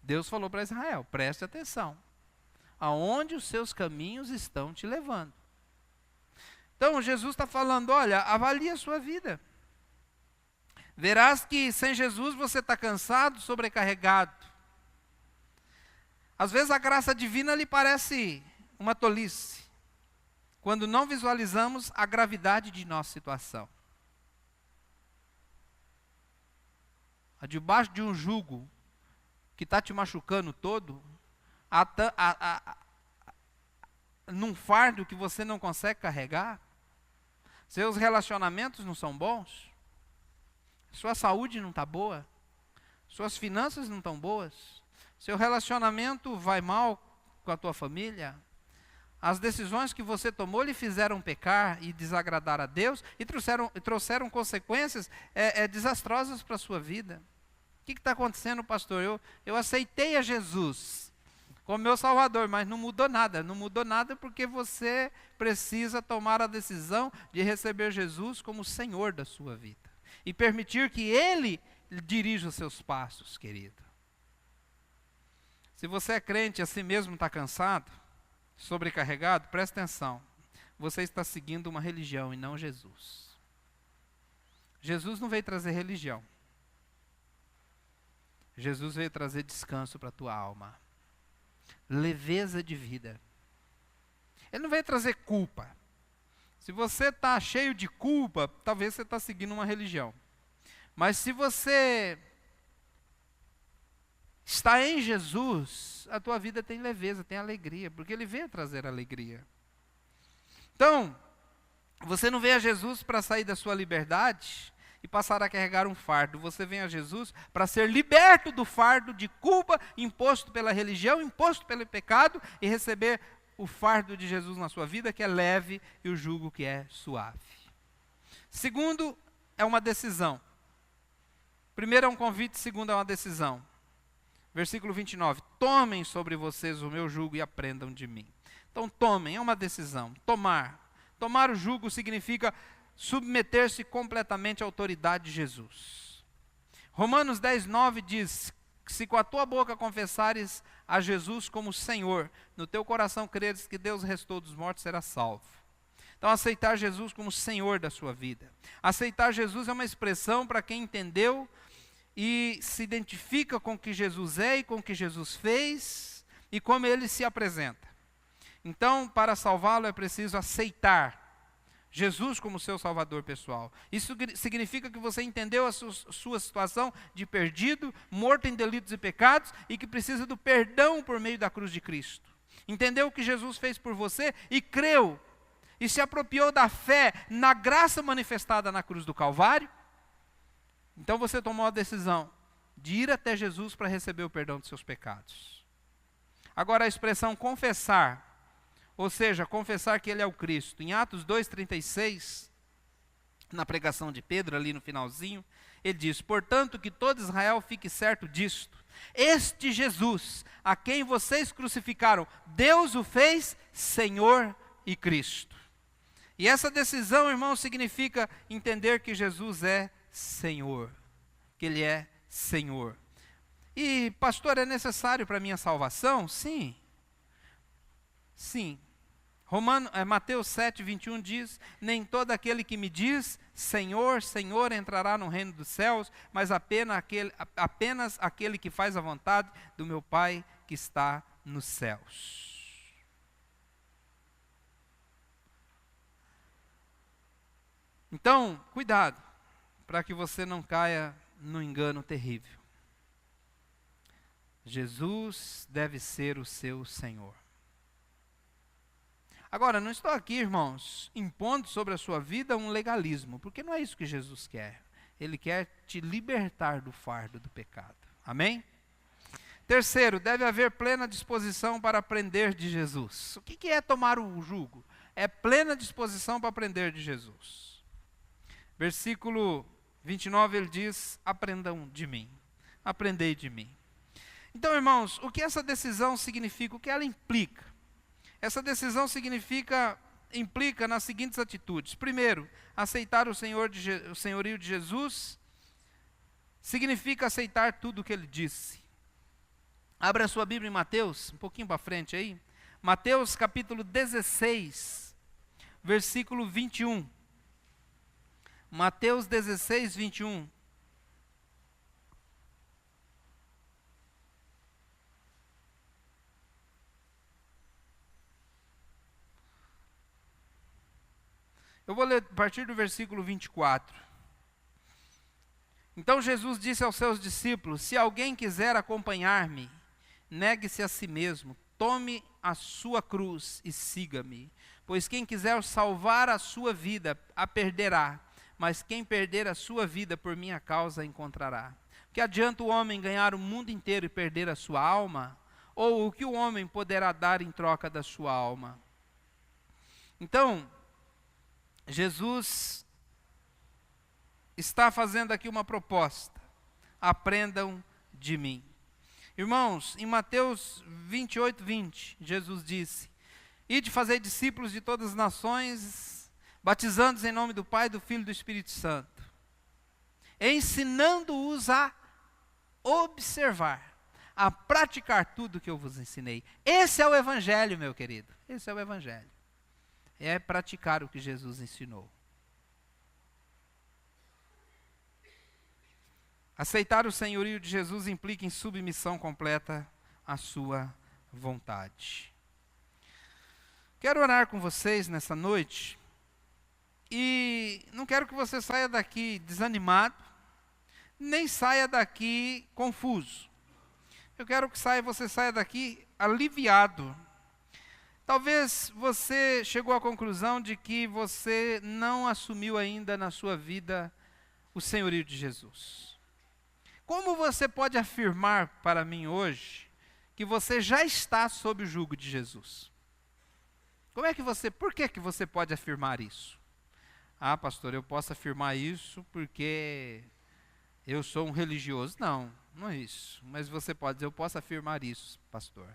Deus falou para Israel, preste atenção. Aonde os seus caminhos estão te levando. Então Jesus está falando, olha, avalie a sua vida. Verás que sem Jesus você está cansado, sobrecarregado. Às vezes a graça divina lhe parece uma tolice, quando não visualizamos a gravidade de nossa situação. Debaixo de um jugo que está te machucando todo, num fardo que você não consegue carregar, seus relacionamentos não são bons, sua saúde não está boa, suas finanças não estão boas, seu relacionamento vai mal com a tua família, as decisões que você tomou lhe fizeram pecar e desagradar a Deus e trouxeram consequências desastrosas para a sua vida. O que está acontecendo, pastor? Eu aceitei a Jesus como meu Salvador, mas não mudou nada. Não mudou nada porque você precisa tomar a decisão de receber Jesus como Senhor da sua vida. E permitir que Ele dirija os seus passos, querido. Se você é crente e assim mesmo está cansado, sobrecarregado, presta atenção. Você está seguindo uma religião e não Jesus. Jesus não veio trazer religião. Jesus veio trazer descanso para a tua alma. Leveza de vida. Ele não veio trazer culpa. Se você está cheio de culpa, talvez você está seguindo uma religião. Mas se você está em Jesus, a tua vida tem leveza, tem alegria, porque Ele veio trazer alegria. Então, você não veio a Jesus para sair da sua liberdade e passar a carregar um fardo. Você vem a Jesus para ser liberto do fardo de culpa imposto pela religião, imposto pelo pecado, e receber o fardo de Jesus na sua vida, que é leve, e o jugo que é suave. Segundo, é uma decisão. Primeiro é um convite, segundo é uma decisão. Versículo 29, tomem sobre vocês o meu jugo e aprendam de mim. Então tomem, é uma decisão, tomar. Tomar o jugo significa submeter-se completamente à autoridade de Jesus. Romanos 10:9 diz, se com a tua boca confessares a Jesus como Senhor, no teu coração creres que Deus restou dos mortos, serás salvo. Então aceitar Jesus como Senhor da sua vida. Aceitar Jesus é uma expressão para quem entendeu e se identifica com o que Jesus é e com o que Jesus fez e como ele se apresenta. Então, para salvá-lo é preciso aceitar Jesus como seu salvador pessoal. Isso significa que você entendeu a sua situação de perdido, morto em delitos e pecados e que precisa do perdão por meio da cruz de Cristo. Entendeu o que Jesus fez por você e creu e se apropriou da fé na graça manifestada na cruz do Calvário. Então você tomou a decisão de ir até Jesus para receber o perdão dos seus pecados. Agora a expressão confessar, ou seja, confessar que ele é o Cristo. Em Atos 2:36, na pregação de Pedro, ali no finalzinho, ele diz, portanto que todo Israel fique certo disto, este Jesus, a quem vocês crucificaram, Deus o fez Senhor e Cristo. E essa decisão, irmão, significa entender que Jesus é Senhor, que ele é Senhor. E, pastor, é necessário para a minha salvação? Sim. Sim. Mateus 7:21 diz, nem todo aquele que me diz, Senhor, Senhor, entrará no reino dos céus, mas apenas aquele que faz a vontade do meu Pai que está nos céus. Então, cuidado, para que você não caia no engano terrível. Jesus deve ser o seu Senhor. Agora, não estou aqui, irmãos, impondo sobre a sua vida um legalismo, porque não é isso que Jesus quer. Ele quer te libertar do fardo do pecado. Amém? Terceiro, deve haver plena disposição para aprender de Jesus. O que é tomar o jugo? É plena disposição para aprender de Jesus. Versículo 29, ele diz, aprendam de mim. Aprendei de mim. Então, irmãos, o que essa decisão significa? O que ela implica? Essa decisão implica nas seguintes atitudes. Primeiro, aceitar o senhorio de Jesus significa aceitar tudo o que ele disse. Abra a sua Bíblia em Mateus, um pouquinho para frente aí. Mateus capítulo 16, versículo 21. Mateus 16, 21. Eu vou ler a partir do versículo 24. Então Jesus disse aos seus discípulos, se alguém quiser acompanhar-me, negue-se a si mesmo, tome a sua cruz e siga-me. Pois quem quiser salvar a sua vida, a perderá. Mas quem perder a sua vida por minha causa, a encontrará. Que adianta o homem ganhar o mundo inteiro e perder a sua alma? Ou o que o homem poderá dar em troca da sua alma? Então, Jesus está fazendo aqui uma proposta. Aprendam de mim. Irmãos, em Mateus 28:20, Jesus disse, ide fazer discípulos de todas as nações, batizando-os em nome do Pai, do Filho e do Espírito Santo, ensinando-os a observar, a praticar tudo o que eu vos ensinei. Esse é o Evangelho, meu querido. Esse é o Evangelho. É praticar o que Jesus ensinou. Aceitar o senhorio de Jesus implica em submissão completa à sua vontade. Quero orar com vocês nessa noite e não quero que você saia daqui desanimado, nem saia daqui confuso. Eu quero que você saia daqui aliviado. Talvez você chegou à conclusão de que você não assumiu ainda na sua vida o senhorio de Jesus? Como você pode afirmar para mim hoje que você já está sob o jugo de Jesus? Por que você pode afirmar isso? Ah, pastor, eu posso afirmar isso porque eu sou um religioso. Não, não é isso. Mas você pode dizer, eu posso afirmar isso, pastor.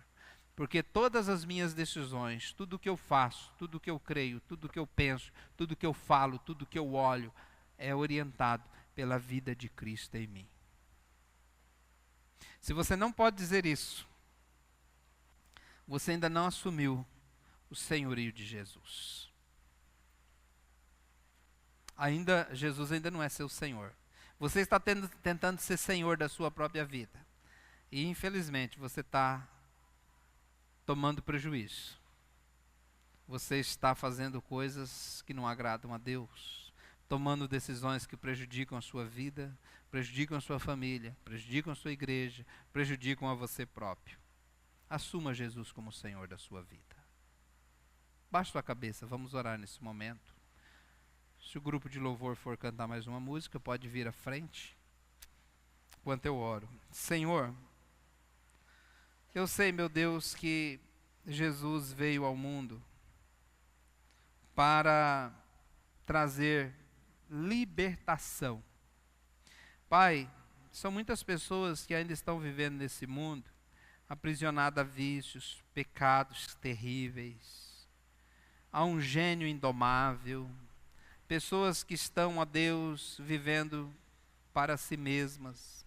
Porque todas as minhas decisões, tudo que eu faço, tudo que eu creio, tudo que eu penso, tudo que eu falo, tudo que eu olho, é orientado pela vida de Cristo em mim. Se você não pode dizer isso, você ainda não assumiu o senhorio de Jesus. Jesus ainda não é seu Senhor. Você está tentando ser Senhor da sua própria vida. E infelizmente você está tomando prejuízo. Você está fazendo coisas que não agradam a Deus. Tomando decisões que prejudicam a sua vida, prejudicam a sua família, prejudicam a sua igreja, prejudicam a você próprio. Assuma Jesus como Senhor da sua vida. Baixe sua cabeça, vamos orar nesse momento. Se o grupo de louvor for cantar mais uma música, pode vir à frente, enquanto eu oro. Senhor, eu sei, meu Deus, que Jesus veio ao mundo para trazer libertação. Pai, são muitas pessoas que ainda estão vivendo nesse mundo, aprisionadas a vícios, pecados terríveis. Há um gênio indomável, pessoas que estão, ó Deus, vivendo para si mesmas,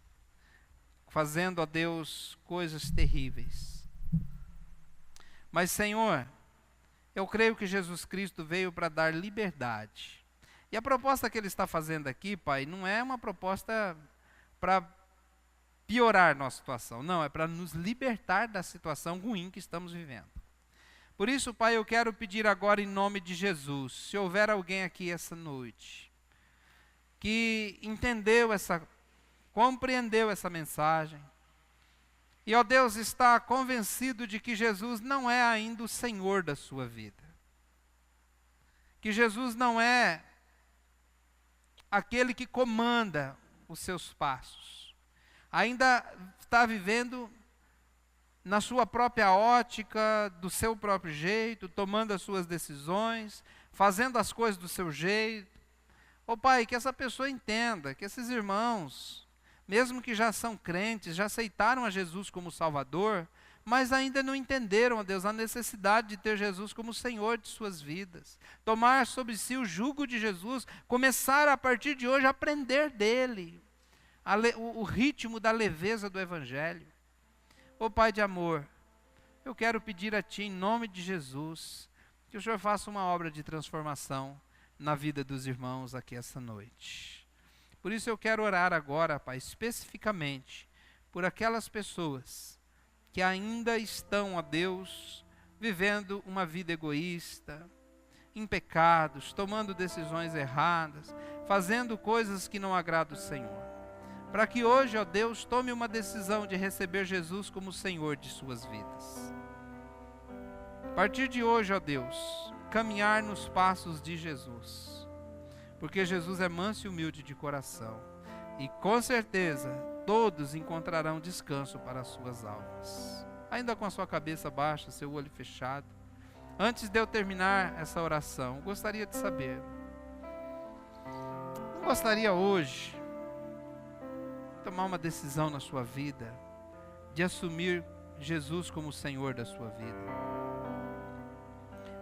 fazendo, ó Deus, coisas terríveis. Mas, Senhor, eu creio que Jesus Cristo veio para dar liberdade. E a proposta que Ele está fazendo aqui, Pai, não é uma proposta para piorar nossa situação. Não, é para nos libertar da situação ruim que estamos vivendo. Por isso, Pai, eu quero pedir agora em nome de Jesus, se houver alguém aqui essa noite, que compreendeu essa mensagem, e, ó Deus, está convencido de que Jesus não é ainda o Senhor da sua vida, que Jesus não é aquele que comanda os seus passos, ainda está vivendo na sua própria ótica, do seu próprio jeito, tomando as suas decisões, fazendo as coisas do seu jeito. Ô Pai, que essa pessoa entenda, que esses irmãos, mesmo que já são crentes, já aceitaram a Jesus como Salvador, mas ainda não entenderam, ó Deus, a necessidade de ter Jesus como Senhor de suas vidas. Tomar sobre si o jugo de Jesus, começar a partir de hoje a aprender dele, o ritmo da leveza do Evangelho. Ô Pai de amor, eu quero pedir a Ti, em nome de Jesus, que o Senhor faça uma obra de transformação na vida dos irmãos aqui essa noite. Por isso eu quero orar agora, Pai, especificamente por aquelas pessoas que ainda estão, ó Deus, vivendo uma vida egoísta, em pecados, tomando decisões erradas, fazendo coisas que não agradam o Senhor. Para que hoje, ó Deus, tome uma decisão de receber Jesus como Senhor de suas vidas. A partir de hoje, ó Deus, caminhar nos passos de Jesus. Porque Jesus é manso e humilde de coração. E com certeza, todos encontrarão descanso para as suas almas. Ainda com a sua cabeça baixa, seu olho fechado. Antes de eu terminar essa oração, gostaria de saber. Não gostaria hoje tomar uma decisão na sua vida, de assumir Jesus como o Senhor da sua vida,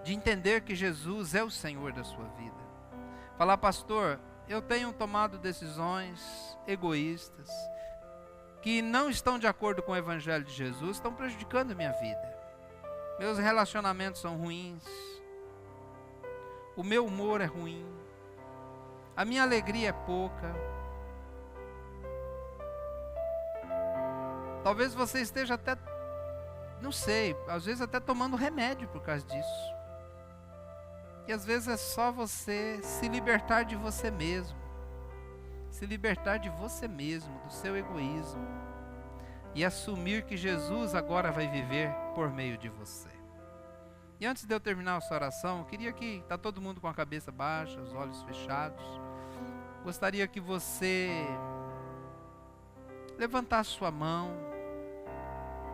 de entender que Jesus é o Senhor da sua vida. Falar, pastor, eu tenho tomado decisões egoístas, que não estão de acordo com o Evangelho de Jesus, estão prejudicando a minha vida. Meus relacionamentos são ruins, o meu humor é ruim, a minha alegria é pouca. Talvez você esteja até, não sei, às vezes até tomando remédio por causa disso. E às vezes é só você se libertar de você mesmo. Se libertar de você mesmo, do seu egoísmo. E assumir que Jesus agora vai viver por meio de você. E antes de eu terminar essa oração, eu queria que, está todo mundo com a cabeça baixa, os olhos fechados. gostaria que você levantasse sua mão,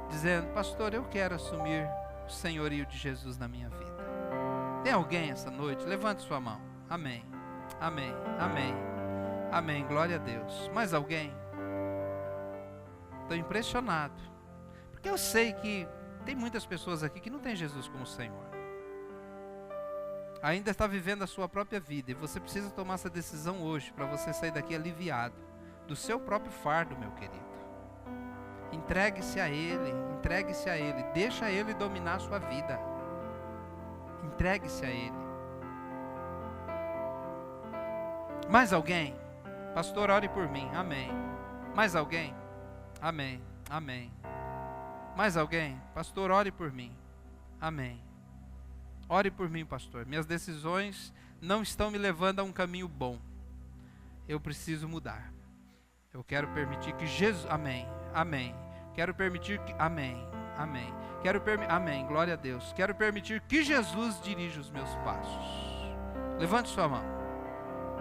dizendo: pastor, eu quero assumir o senhorio de Jesus na minha vida. Tem alguém essa noite? Levante sua mão. Amém, amém, amém, amém, glória a Deus. Mais alguém? Estou impressionado, porque eu sei que tem muitas pessoas aqui que não tem Jesus como Senhor, ainda está vivendo a sua própria vida, e você precisa tomar essa decisão hoje, para você sair daqui aliviado do seu próprio fardo, meu querido. Entregue-se a Ele, deixa Ele dominar a sua vida, entregue-se a Ele. Mais alguém? Pastor, ore por mim. Amém. Mais alguém? Amém, amém. Mais alguém? Pastor, ore por mim. Amém. Ore por mim, pastor. Minhas decisões não estão me levando a um caminho bom. Eu preciso mudar. Eu quero permitir que Jesus... Amém, amém. Quero permitir que... Amém, amém. Amém, glória a Deus. Quero permitir que Jesus dirija os meus passos. Levante sua mão.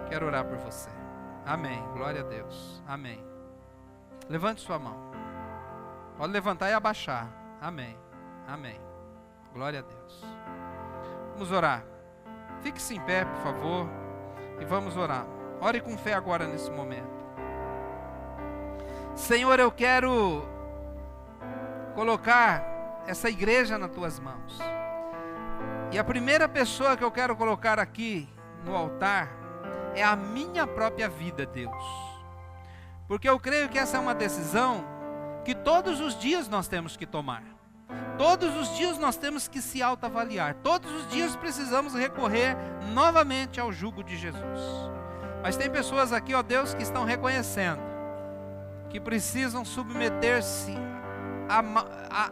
Quero orar por você. Amém, glória a Deus. Amém. Levante sua mão. Pode levantar e abaixar. Amém, amém. Glória a Deus. Vamos orar. Fique-se em pé, por favor, e vamos orar. Ore com fé agora nesse momento. Senhor, eu quero colocar essa igreja nas tuas mãos. E a primeira pessoa que eu quero colocar aqui no altar é a minha própria vida, Deus. Porque eu creio que essa é uma decisão que todos os dias nós temos que tomar. Todos os dias nós temos que se autoavaliar. Todos os dias precisamos recorrer novamente ao jugo de Jesus. Mas tem pessoas aqui, ó Deus, que estão reconhecendo que precisam submeter-se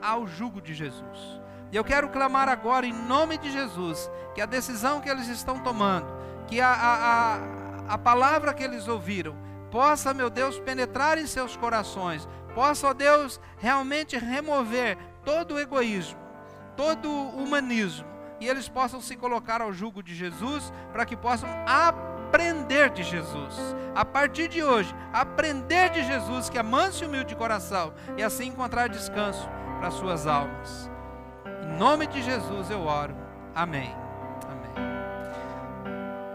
ao jugo de Jesus. E eu quero clamar agora em nome de Jesus, que a decisão que eles estão tomando, que a palavra que eles ouviram, possa, meu Deus, penetrar em seus corações, possa, ó Deus, realmente remover todo o egoísmo, todo o humanismo, e eles possam se colocar ao jugo de Jesus, para que possam aprender de Jesus, a partir de hoje, aprender de Jesus, que é manso e humilde de coração, e assim encontrar descanso para suas almas. Em nome de Jesus eu oro, amém, amém.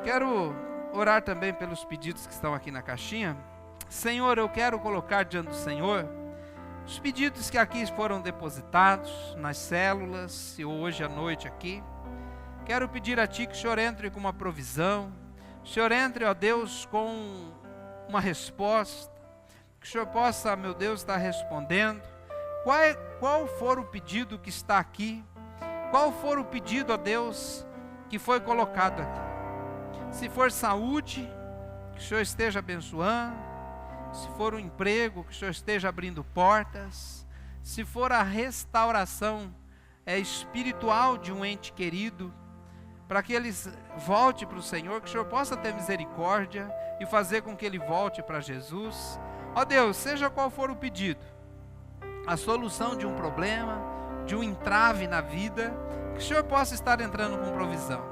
Quero orar também pelos pedidos que estão aqui na caixinha. Senhor, eu quero colocar diante do Senhor os pedidos que aqui foram depositados nas células e hoje à noite aqui. Quero pedir a Ti que o Senhor entre com uma provisão, o Senhor entre, ó Deus, com uma resposta, que o Senhor possa, meu Deus, estar respondendo. Qual for o pedido que está aqui, qual for o pedido, ó Deus, que foi colocado aqui. Se for saúde, que o Senhor esteja abençoando. Se for um emprego, que o Senhor esteja abrindo portas. Se for a restauração espiritual de um ente querido, para que eles volte para o Senhor, que o Senhor possa ter misericórdia e fazer com que ele volte para Jesus. Ó Deus, seja qual for o pedido, a solução de um problema, de um entrave na vida, que o Senhor possa estar entrando com provisão.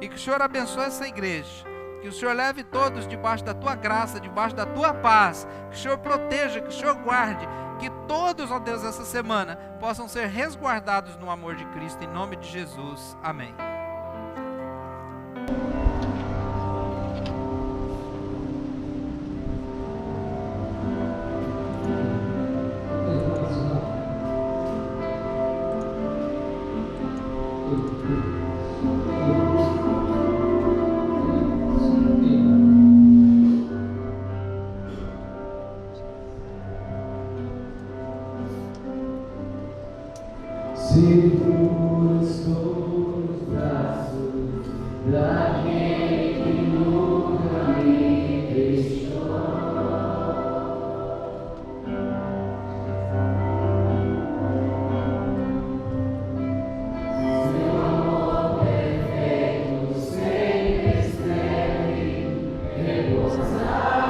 E que o Senhor abençoe essa igreja. Que o Senhor leve todos debaixo da Tua graça, debaixo da Tua paz. Que o Senhor proteja, que o Senhor guarde. Que todos, ó Deus, essa semana possam ser resguardados no amor de Cristo. Em nome de Jesus. Amém. Seguro estou nos braços daquele que nunca me deixou. Seu amor perfeito sempre esteve repousado.